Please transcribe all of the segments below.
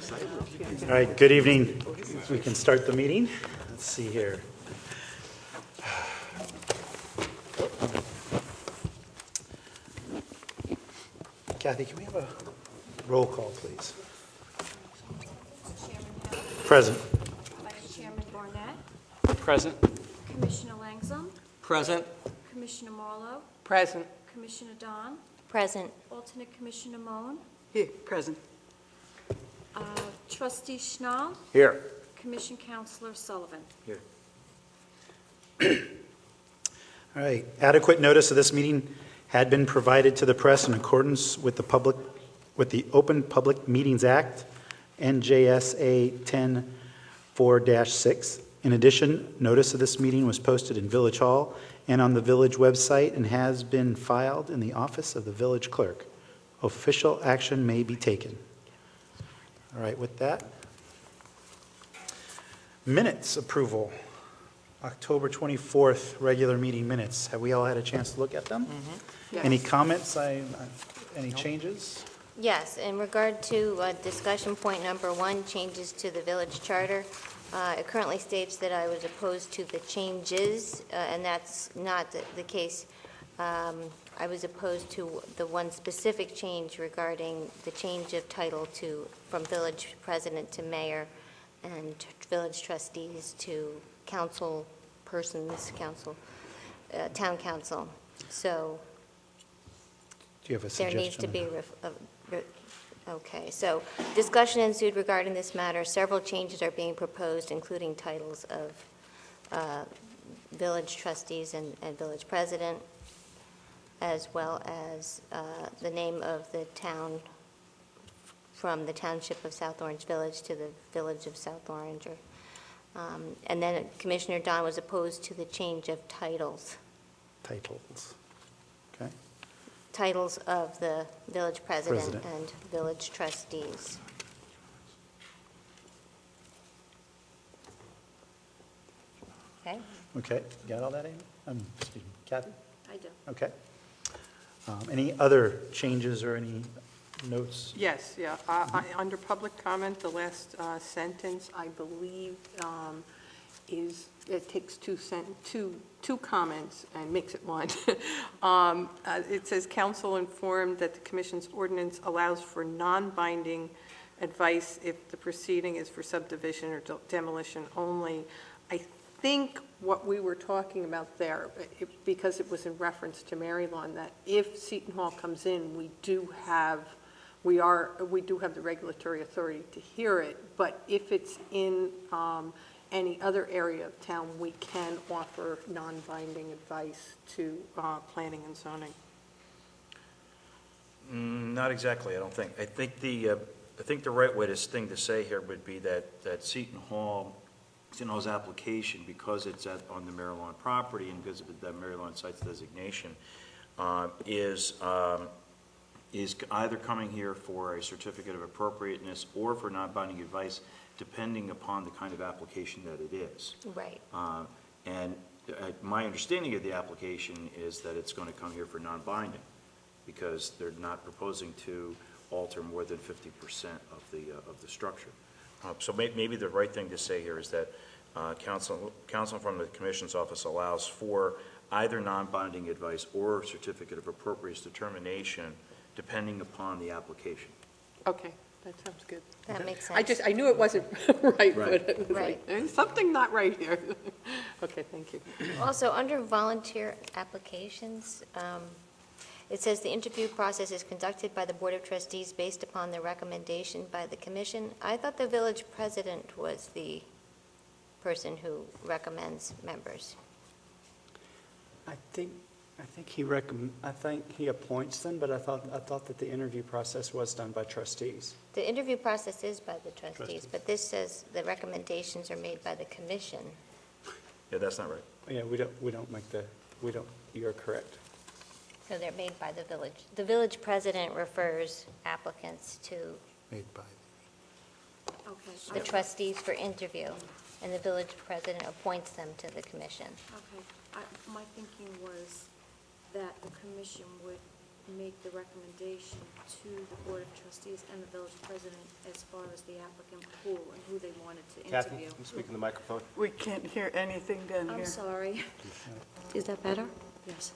All right, good evening. We can start the meeting. Let's see here. Kathy, can we have a roll call, please? Chairman Howard, Present. Vice Chairman Barnett, Present. Commissioner Langzum, Present. Commissioner Marlowe, Present. Commissioner Don, Present. Alternate Commissioner Moan, Here. Present. Trustee Schnall, Here. Commission Counselor Sullivan. Here. All right, adequate notice of this meeting had been provided to the press in accordance with the Open Public Meetings Act, NJSA 10-4-6. In addition, notice of this meeting was posted in Village Hall and on the village website and has been filed in the office of the village clerk. Official action may be taken. All right, with that, minutes approval. October 24th, regular meeting minutes. Have we all had a chance to look at them? Yes. Any comments? Any changes? Yes, in regard to discussion point number 1, changes to the village charter, it currently states that I was opposed to the changes, and that's not the case. I was opposed to the one specific change regarding the change of title from village president to mayor and village trustees to council persons, town council. So Do you have a there suggestion? needs to be, okay, so discussion ensued regarding this matter. Several changes are being proposed, including titles of village trustees and village president, as well as the name of the town from the Township of South Orange Village to the Village of South Orange. And then Commissioner Don was opposed to the change of titles. Titles. Okay. Titles of the village president President. and village trustees. Okay? Okay, got all that, Amy? Excuse me, Kathy? I do. Okay. Any other changes or any notes? Yes, yeah. Under public comment, the last sentence, I believe, it takes two comments and makes it one. It says, "Council informed that the commission's ordinance allows for non-binding advice if the proceeding is for subdivision or demolition only." I think what we were talking about there, because it was in reference to Mary Lawn, that if Seton Hall comes in, we do have the regulatory authority to hear it, but if it's in any other area of town, we can offer non-binding advice to planning and zoning. Not exactly, I don't think. I think the right thing to say here would be that Seton Hall's application, because it's on the Mary Lawn property and because of that Mary Lawn site's designation, is either coming here for a certificate of appropriateness or for non-binding advice, depending upon the kind of application that it is. Right. And my understanding of the application is that it's going to come here for non-binding, because they're not proposing to alter more than 50% of the structure. So maybe the right thing to say here is that counsel from the Commission's office allows for either non-binding advice or certificate of appropriate determination, depending upon the application. Okay, that sounds good. That makes sense. I knew it wasn't right, but it was Right. like, there's something not right here. Okay, thank you. Also, under volunteer applications, it says the interview process is conducted by the Board of Trustees based upon the recommendation by the commission. I thought the village president was the person who recommends members. I think he appoints them, but I thought that the interview process was done by trustees. The interview process is by the trustees, but this says the recommendations are made by the commission. Yeah, that's not right. Yeah, you're correct. So they're made by the village. The village president refers applicants to Made by. Okay. the trustees for interview, and the village president appoints them to the commission. Okay. My thinking was that the commission would make the recommendation to the Board of Trustees and the village president as far as the applicant pool and who they wanted to Kathy, interview. can you speak in the microphone? We can't hear anything down I'm here. sorry. Is that better? Yes.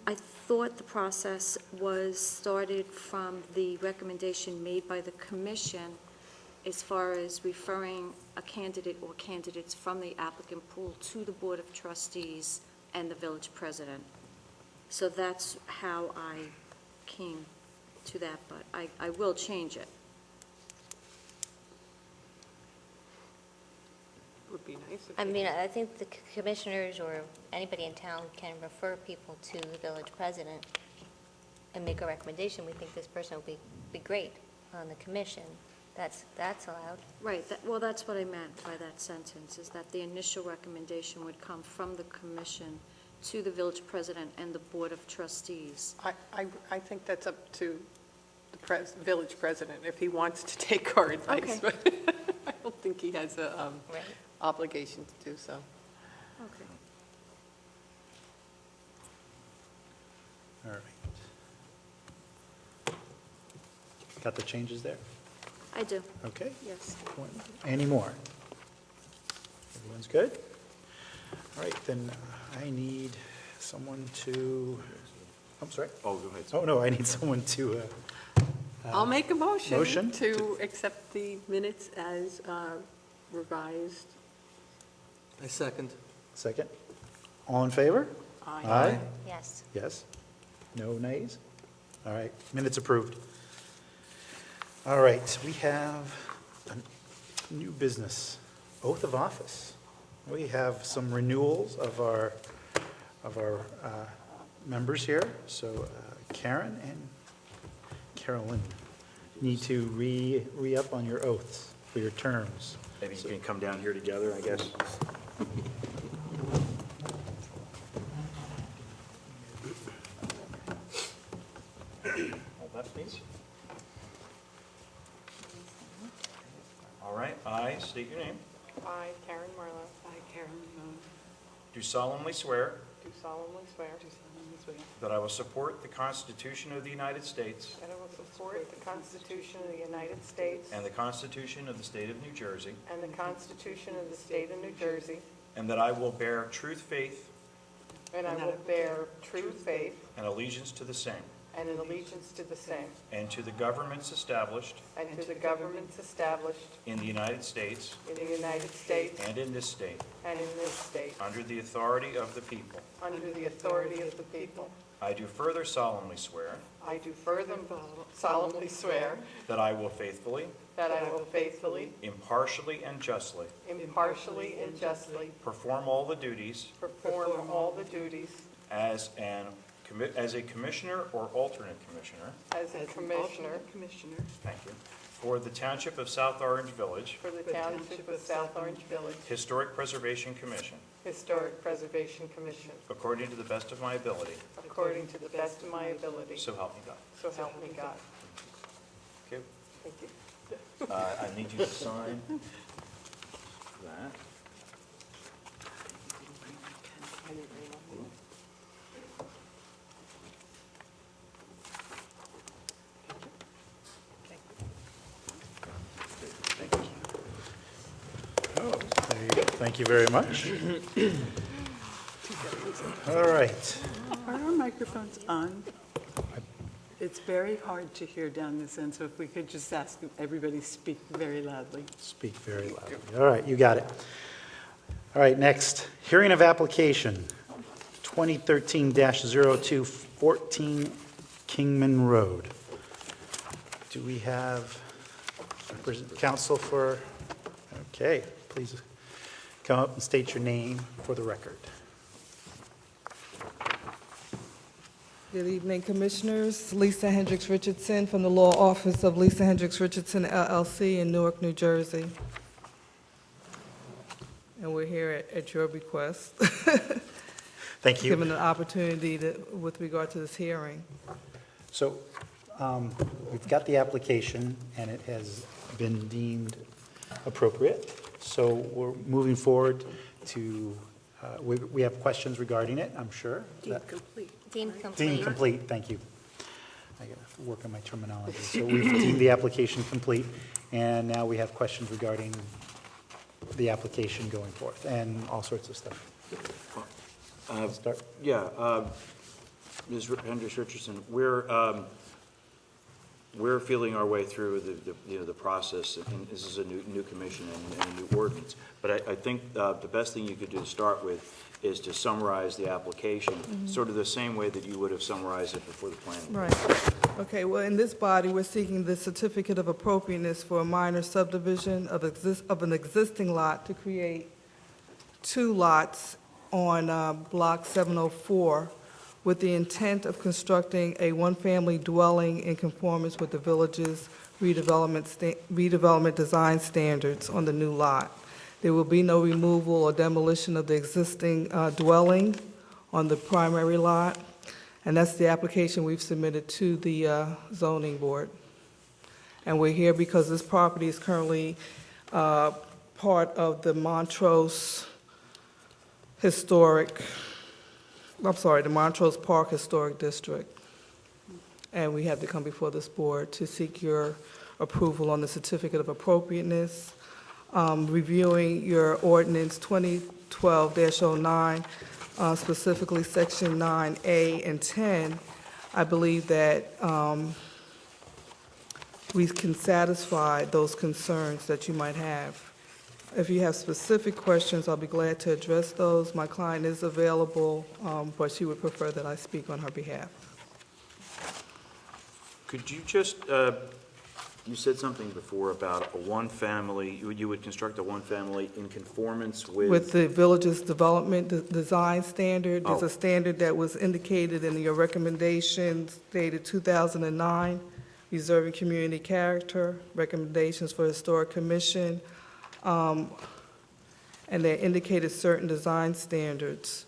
I thought the process was started from the recommendation made by the commission as far as referring a candidate or candidates from the applicant pool to the Board of Trustees and the village president. So that's how I came to that, but I will change it. Would be nice if I they- mean, I think the commissioners or anybody in town can refer people to the village president and make a recommendation. We think this person will be great on the commission. That's allowed. Right, well, that's what I meant by that sentence, is that the initial recommendation would come from the commission to the village president and the Board of Trustees. I think that's up to the village president, if he wants to take our advice. Okay. But I don't think he has a Right. obligation to do so. Okay. All right. Got the changes there? I do, Okay. yes. Any more? Everyone's good? All right, then I need someone to, I'm sorry. Oh, go ahead. Oh, no, I need someone to, I'll make a motion motion to accept the minutes as revised. I second. second. All in favor? Aye. Yes. Yes? No nays? All right, minutes approved. All right, we have a new business, oath of office. We have some renewals of our members here. So Karen and Carolyn need to re-up on your oaths for your terms. Maybe you can come down here together, I guess. Hold that, please. All right, I state your name. I, Karen Marlowe, I, Carolyn Moon, Do solemnly swear do solemnly swear do solemnly swear that I will support the Constitution of the United States that I will support the Constitution of the United States and the Constitution of the State of New Jersey, and the Constitution of the State of New Jersey, and that I will bear true faith and I will bear true faith and allegiance to the same, and an allegiance to the same, and to the governments established and to the governments established in the United States in the United States and in this state, and in this state, under the authority of the people. under the authority of the people. I do further solemnly swear I do further solemnly swear that I will faithfully, that I will faithfully, impartially, and justly impartially, and justly perform all the duties perform all the duties as a commissioner or alternate commissioner, as a commissioner Commissioner thank you, for the Township of South Orange Village for the Township of South Orange Village Historic Preservation Commission, Historic Preservation Commission, according to the best of my ability, according to the best of my ability, so help me God. so help me God. Okay. Thank you. I need you to sign that. Oh, there you go. Thank you very much. All right. Are our microphones on? It's very hard to hear down this end, so if we could just ask everybody to speak very loudly. Speak very loudly. All right, you got it. All right, next, hearing of application 2013-02, 14 Kingman Road. Do we have counsel for, okay, please come up and state your name for the record. Good evening, Commissioners. Lisa Hendricks Richardson from the Law Office of Lisa Hendricks Richardson LLC in Newark, New Jersey. And we're here at your request, Thank you. given the opportunity with regard to this hearing. So we've got the application, and it has been deemed appropriate. So we're moving forward to, we have questions regarding it, I'm sure. Deemed complete. Deemed complete. Deemed complete, thank you. I got to work on my terminology. So we've deemed the application complete, and now we have questions regarding the application going forth, and all sorts of stuff. Start. Yeah, Ms. Hendricks Richardson, we're feeling our way through the process, and this is a new commission and a new ordinance. But I think the best thing you could do to start with is to summarize the application, sort of the same way that you would have summarized it before the planning board. Right. Okay, well, in this body, we're seeking the certificate of appropriateness for a minor subdivision of an existing lot to create 2 lots on Block 704 with the intent of constructing a one-family dwelling in conformance with the village's redevelopment design standards on the new lot. There will be no removal or demolition of the existing dwelling on the primary lot, and that's the application we've submitted to the zoning board. And we're here because this property is currently part of the Montrose the Montrose Park Historic District. And we have to come before this board to seek your approval on the certificate of appropriateness. Reviewing your ordinance 2012-09, specifically section 9A and 10, I believe that we can satisfy those concerns that you might have. If you have specific questions, I'll be glad to address those. My client is available, but she would prefer that I speak on her behalf. Could you just, you said something before about a one-family, you would construct a one-family in conformance with? With the village's development design standard. There's Oh. a standard that was indicated in your recommendations dated 2009, reserving community character, recommendations for historic commission, and they indicated certain design standards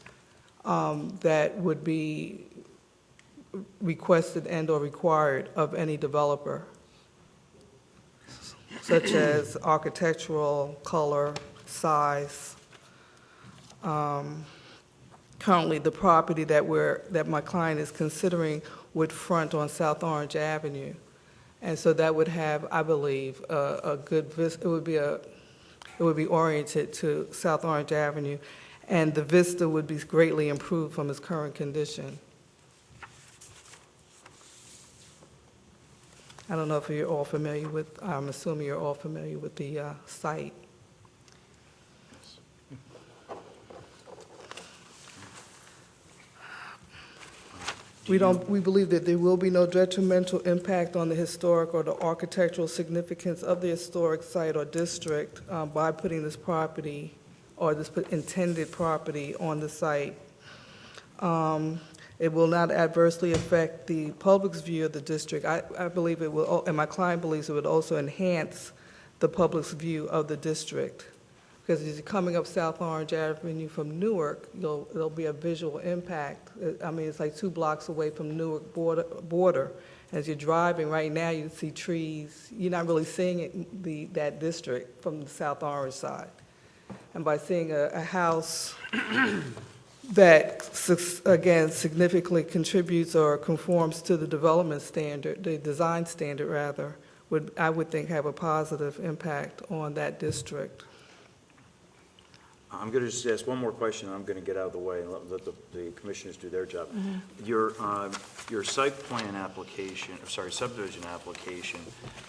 that would be requested and/or required of any developer, such as architectural, color, size. Currently, the property that my client is considering would front on South Orange Avenue, and so that would have, I believe, a good it would be oriented to South Orange Avenue, and the vista would be greatly improved from its current condition. I don't know if you're all familiar with, I'm assuming you're all familiar with the site. We believe that there will be no detrimental impact on the historic or the architectural significance of the historic site or district by putting this property or this intended property on the site. It will not adversely affect the public's view of the district. I believe it will, and my client believes it would also enhance the public's view of the district. Because as you're coming up South Orange Avenue from Newark, there'll be a visual impact. I mean, it's like 2 blocks away from Newark border. As you're driving right now, you see trees. You're not really seeing that district from the South Orange side. And by seeing a house that, again, significantly contributes or conforms to the development standard, the design standard rather, I would think have a positive impact on that district. I'm going to just ask one more question, and I'm going to get out of the way and let the commissioners do their job. Your site plan application, subdivision application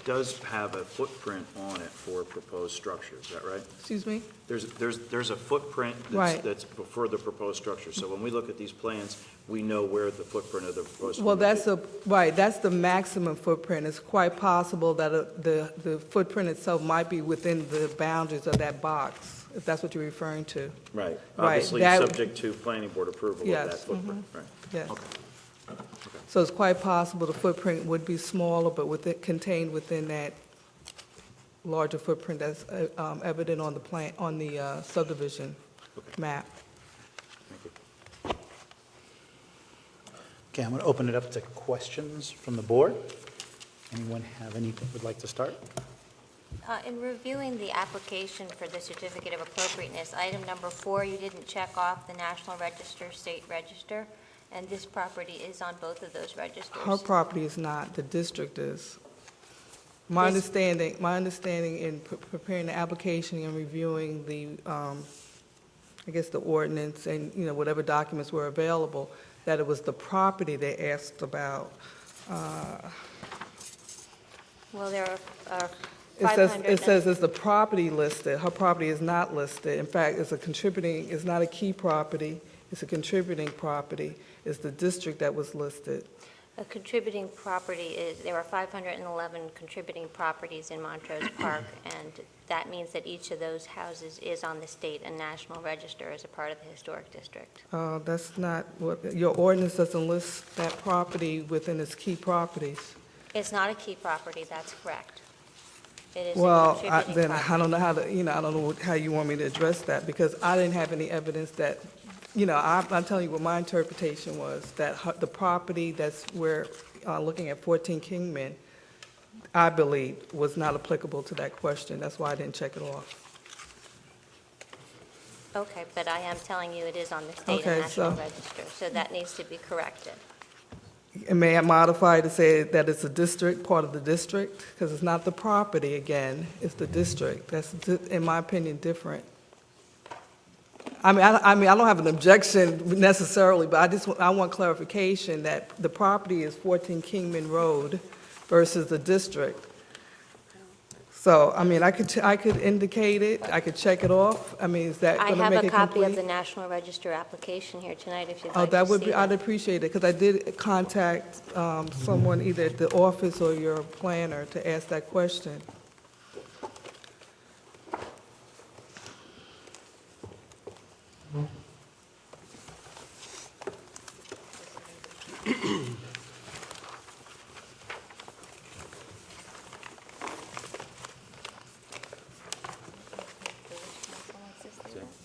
does have a footprint on it for a proposed structure, is that right? Excuse me? There's a footprint Right. that's for the proposed structure. So when we look at these plans, we know where the footprint of the proposed. Well, structure is. that's the maximum footprint. It's quite possible that the footprint itself might be within the boundaries of that box, if that's what you're referring to. Right. Right, Obviously, that- subject to planning board approval of Yes, that footprint, right? Yes. Okay. So it's quite possible the footprint would be smaller, but contained within that larger footprint that's evident on the plan, on the subdivision Okay. map. Thank you. Okay, I'm going to open it up to questions from the board. Anyone have anything would like to start? In reviewing the application for the certificate of appropriateness, item number 4, you didn't check off the National Register, State Register. And this property is on both of those registers. Her property is not, the district is. My This- understanding in preparing the application and reviewing the, I guess, the ordinance and, whatever documents were available, that it was the property they asked about. Well, there are It says it's the property listed. Her property is not listed. In fact, it's not a key property, it's a contributing property. It's the district that was listed. A contributing property is, there are 511 contributing properties in Montrose Park, and that means that each of those houses is on the state and national register as a part of the historic district. That's not what, your ordinance doesn't list that property within its key properties. It's not a key property, that's correct. It is a Well, contributing then property. I don't know how to, I don't know how you want me to address that, because I didn't have any evidence that, I'm telling you what my interpretation was, that the property that's where, looking at 14 Kingman, I believe was not applicable to that question. That's why I didn't check it off. Okay, but I am telling you it is on the state Okay, and national so- register, so that needs to be corrected. And may I modify to say that it's a district, part of the district? Because it's not the property, again, it's the district. That's, in my opinion, different. I don't have an objection necessarily, but I want clarification that the property is 14 Kingman Road versus the district. So, I could indicate it, I could check it off. Is that I going to have make a it copy of complete? the National Register application here tonight if you'd Oh, like that to would see be, I'd that. appreciate it, because I did contact someone either at the office or your planner to ask that question.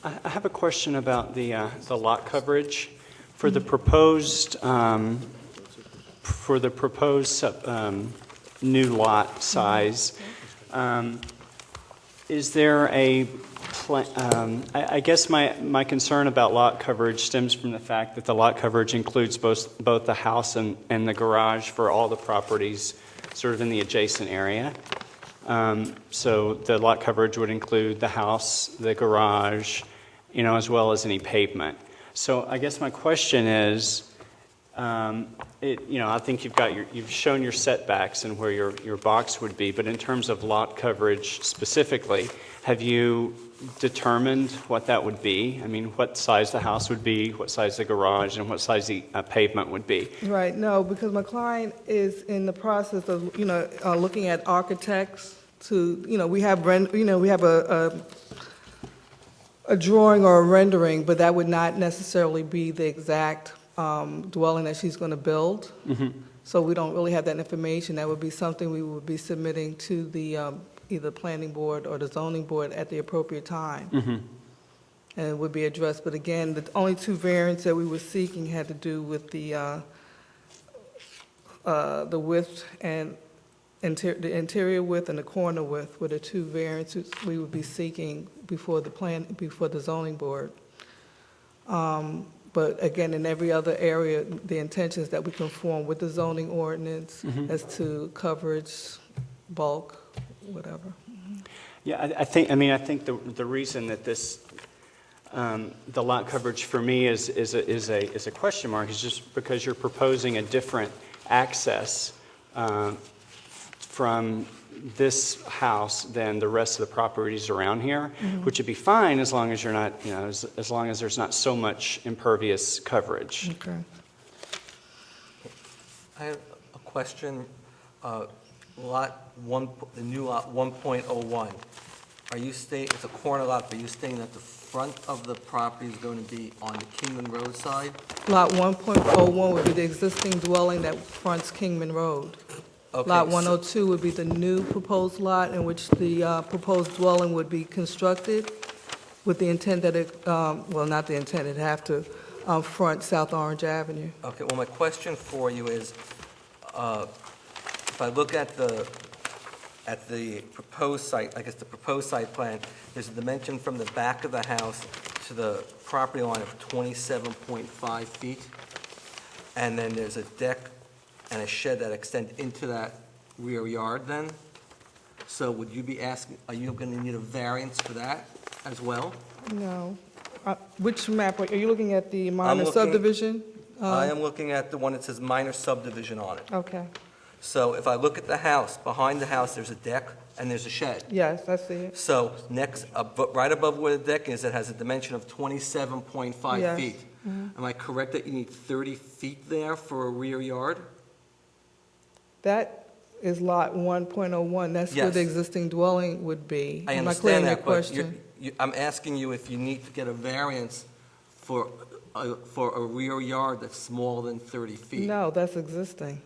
I have a question about the lot coverage for the proposed, new lot size. Is there a I guess my concern about lot coverage stems from the fact that the lot coverage includes both the house and the garage for all the properties sort of in the adjacent area. So the lot coverage would include the house, the garage, as well as any pavement. So I guess my question is, I think you've shown your setbacks and where your box would be, but in terms of lot coverage specifically, have you determined what that would be? What size the house would be, what size the garage, and what size the pavement would be? Right, no, because my client is in the process of, looking at architects to, we have a drawing or a rendering, but that would not necessarily be the exact dwelling that she's going to build. Mm-hmm. So we don't really have that information. That would be something we would be submitting to the either planning board or the zoning board at the appropriate time. Mm-hmm. And it would be addressed. But again, the only two variants that we were seeking had to do with the width and the interior width and the corner width were the two variances we would be seeking before the zoning board. But again, in every other area, the intention is that we conform with the zoning ordinance as to coverage, bulk, whatever. Yeah, I think the reason that this, the lot coverage for me is a question mark is just because you're proposing a different access from this house than the rest of the properties around here, which would be fine as long as you're not, as long as there's not so much impervious coverage. Okay. I have a question. Lot 1, the new lot 1.01. Are you stating, it's a corner lot, but are you stating that the front of the property is going to be on the Kingman Road side? Lot 1.01 would be the existing dwelling that fronts Kingman Road. Okay, Lot so- 102 would be the new proposed lot in which the proposed dwelling would be constructed with the intent that it, well, not the intent, it'd have to front South Orange Avenue. Okay, well, my question for you is, if I look at the proposed site, I guess the proposed site plan, there's a dimension from the back of the house to the property line of 27.5 feet. and then there's a deck and a shed that extend into that rear yard then? So would you be asking, are you going to need a variance for that as well? No. Which map, are you looking at the minor looking- subdivision? I am looking at the one that says minor subdivision on it. Okay, So if I look at the house, behind the house, there's a deck and there's a shed. yes, I see it. So next, right above where the deck is, it has a dimension of 27.5 Yes. feet. Am I correct that you need 30 feet there for a rear yard? That is lot 1.01, that's where the Yes. existing dwelling would be. I Am I clear understand on your that, but question? I'm asking you if you need to get a variance for a rear yard that's smaller than 30 feet. No, that's existing.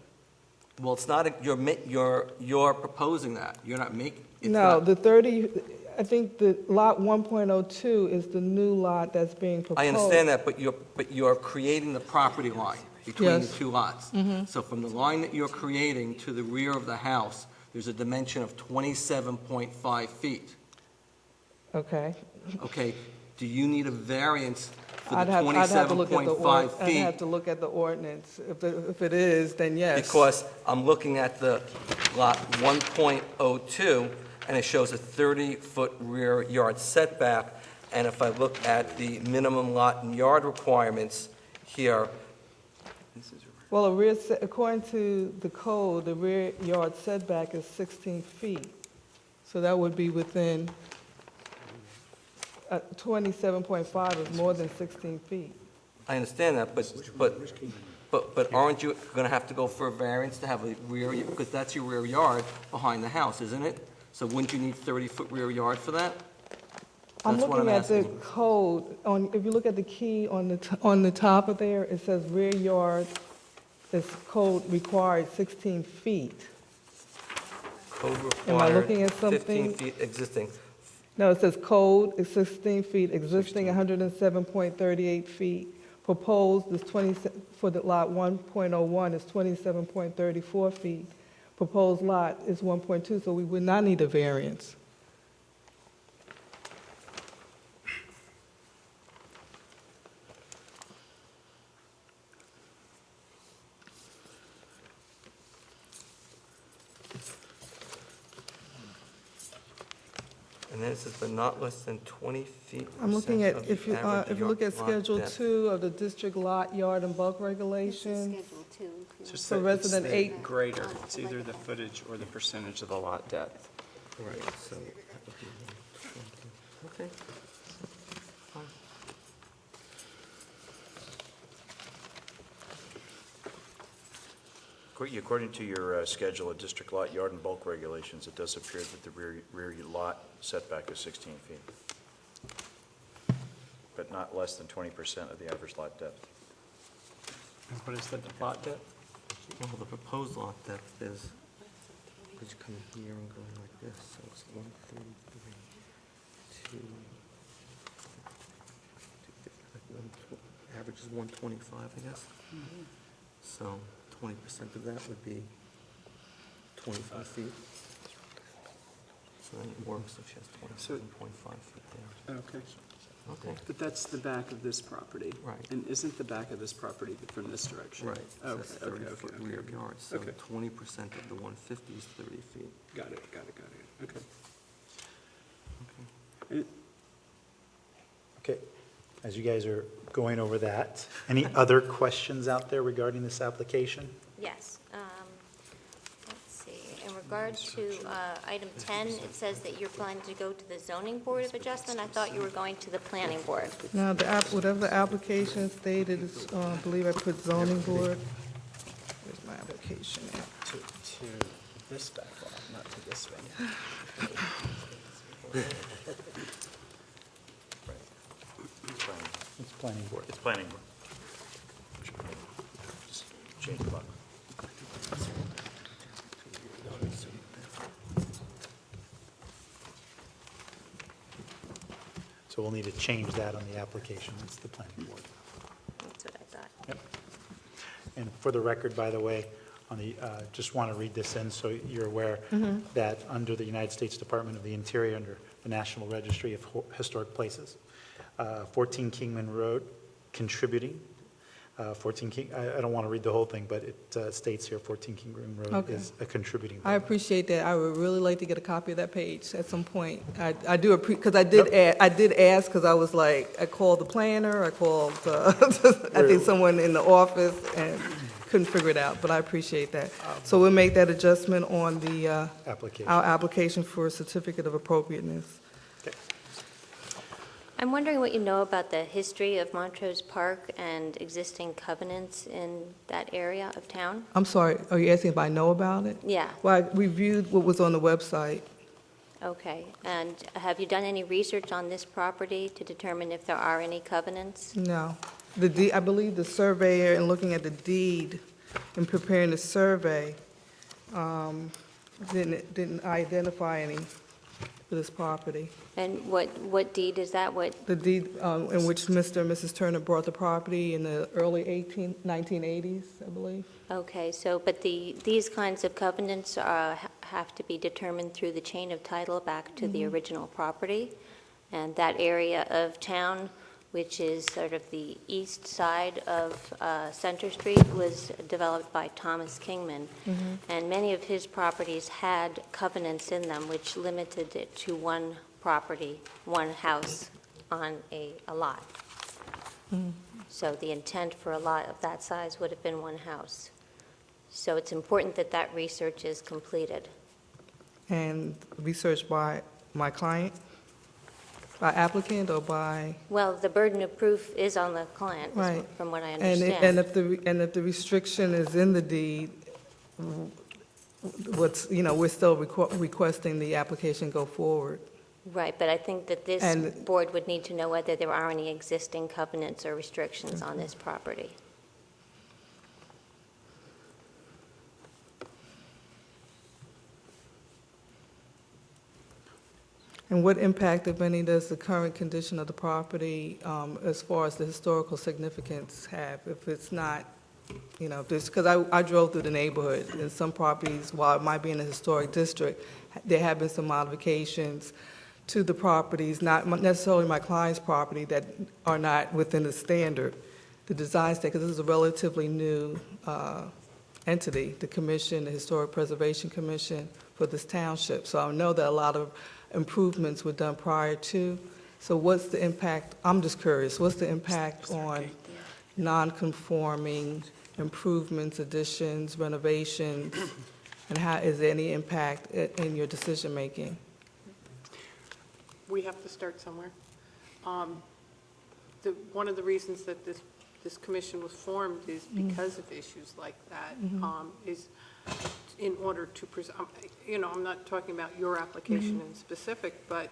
Well, it's not, you're proposing that. You're not making. No, the 30, I think the lot 1.02 is the new lot that's being proposed. I understand that, but you're creating the property line between the Yes. two lots. So from the line that you're creating to the rear of the house, there's a dimension of 27.5 feet. Okay. Okay, do you need a variance for I'd the have to look at the 27.5 I'd feet? have to look at the ordinance. If it is, then yes. Because I'm looking at the lot 1.02, and it shows a 30-foot rear yard setback, and if I look at the minimum lot and yard requirements here, Well, according to the code, the rear yard setback is 16 feet. So that would be within, 27.5 is more than 16 feet. I understand that, but aren't you going to have to go for a variance to have a rear, because that's your rear yard behind the house, isn't it? So wouldn't you need 30-foot rear yard for that? I'm That's what looking I'm at the asking. code, if you look at the key on the top of there, it says rear yard, this code required 16 feet. Code Am I looking at required 15 something? feet existing. No, it says code is 16 feet, existing 107.38 feet. Proposed is 20, for the lot 1.01 is 27.34 feet. Proposed lot is 1.2, so we would not need a variance. And then it says, but not less than 20 feet. I'm looking percent at, of if the you, average if you look at lot Schedule depth. 2 of the district lot, yard, and bulk regulations, It's just For that it's resident the eight- Greater, it's either the footage or the percentage of the lot depth. Right, so. Okay. Fine. According to your schedule of district lot, yard, and bulk regulations, it does appear that the rear lot setback is 16 feet, but not less than 20% of the average lot depth. And what is the lot depth? Well, the proposed lot depth is, because you come in here and go like this, so it's 133 to, average is 125, I guess. So 20% of that would be 25 feet. So then it works if she has 27.5 feet there. Okay, Okay, but that's the back of this property. Right. And isn't the back of this property from this direction? right. So Okay, that's okay, 30-foot okay, rear okay. yard, so Okay. 20% of the 150 is 30 feet. Got it. Okay. Okay, as you guys are going over that, any other questions out there regarding this application? Yes. Let's see, in regard to item 10, it says that you're planning to go to the zoning board of adjustment. I thought you were going to the planning board. now, whatever the application stated, is, I believe I put zoning board. Where's my application at? To this diagram, not to this one. It's planning board. It's planning board. Just change the button. So we'll need to change that on the application. It's the planning board. That's what I thought. And for the record, by the way, on the, just want to read this in so you're aware that under the United States Department of the Interior, under the National Registry of Historic Places, 14 Kingman Road, contributing 14 King, I don't want to read the whole thing, but it states here 14 King Room Road Okay. is a contributing I building. appreciate that. I would really like to get a copy of that page at some point. I do, because I did ask, because I was like, I called the planner, I called, I think someone in the office, and couldn't figure it out, but I appreciate that. So we'll make that adjustment on the, Application. our application for a certificate of appropriateness. I'm wondering what you know about the history of Montrose Park and existing covenants in that area of town? I'm sorry, are you asking if I know about it? Yeah, Well, I reviewed what was on the website. okay. And have you done any research on this property to determine if there are any covenants? No. I believe the surveyor, in looking at the deed and preparing the survey, didn't identify any for this property. And what deed is that? What, The deed in which Mr. and Mrs. Turner bought the property in the early 1980s, I believe. okay, so, but these kinds of covenants have to be determined through the chain of title back to the original property. And that area of town, which is sort of the east side of Center Street, was developed by Thomas Kingman. And many of his properties had covenants in them which limited it to one property, one house on a lot. So the intent for a lot of that size would have been one house. So it's important that that research is completed. And researched by my client, by applicant, or by? Well, the burden of proof is on the client, Right. from what I And understand. if the restriction is in the deed, we're still requesting the application go forward. Right, but I think that this And- board would need to know whether there are any existing covenants or restrictions on this property. And what impact, if any, does the current condition of the property, as far as the historical significance, have? If it's not, because I drove through the neighborhood, and some properties, while it might be in a historic district, there have been some modifications to the properties, not necessarily my client's property, that are not within the standard, the design standard, because this is a relatively new entity, the commission, the Historic Preservation Commission for this township. So I know that a lot of improvements were done prior to. So what's the impact, I'm just curious, what's the impact on non-conforming improvements, additions, renovations, and how, is there any impact in your decision-making? We have to start somewhere. One of the reasons that this commission was formed is because of issues like that, is in order to, I'm not talking about your application in specific, but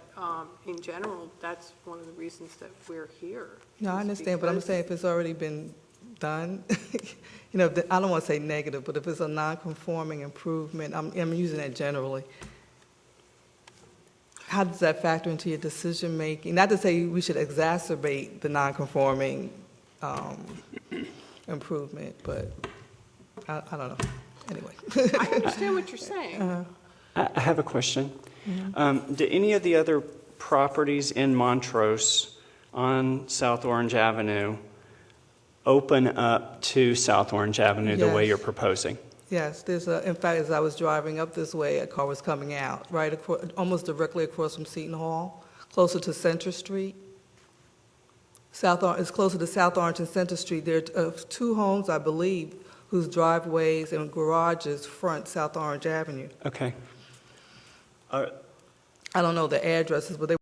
in general, that's one of the reasons that we're here. No, I is understand, but I'm because- saying if it's already been done, I don't want to say negative, but if it's a non-conforming improvement, I'm using that generally, how does that factor into your decision-making? Not to say we should exacerbate the non-conforming improvement, but I don't know. Anyway. I understand what you're saying. I have a question. Do any of the other properties in Montrose on South Orange Avenue open up to South Orange Avenue the way Yes. you're proposing? Yes, in fact, as I was driving up this way, a car was coming out, right across, almost directly across from Seton Hall, closer to Center Street. It's closer to South Orange and Center Street. There are two homes, I believe, whose driveways and garages front South Orange Avenue. Okay. I don't know the addresses, but they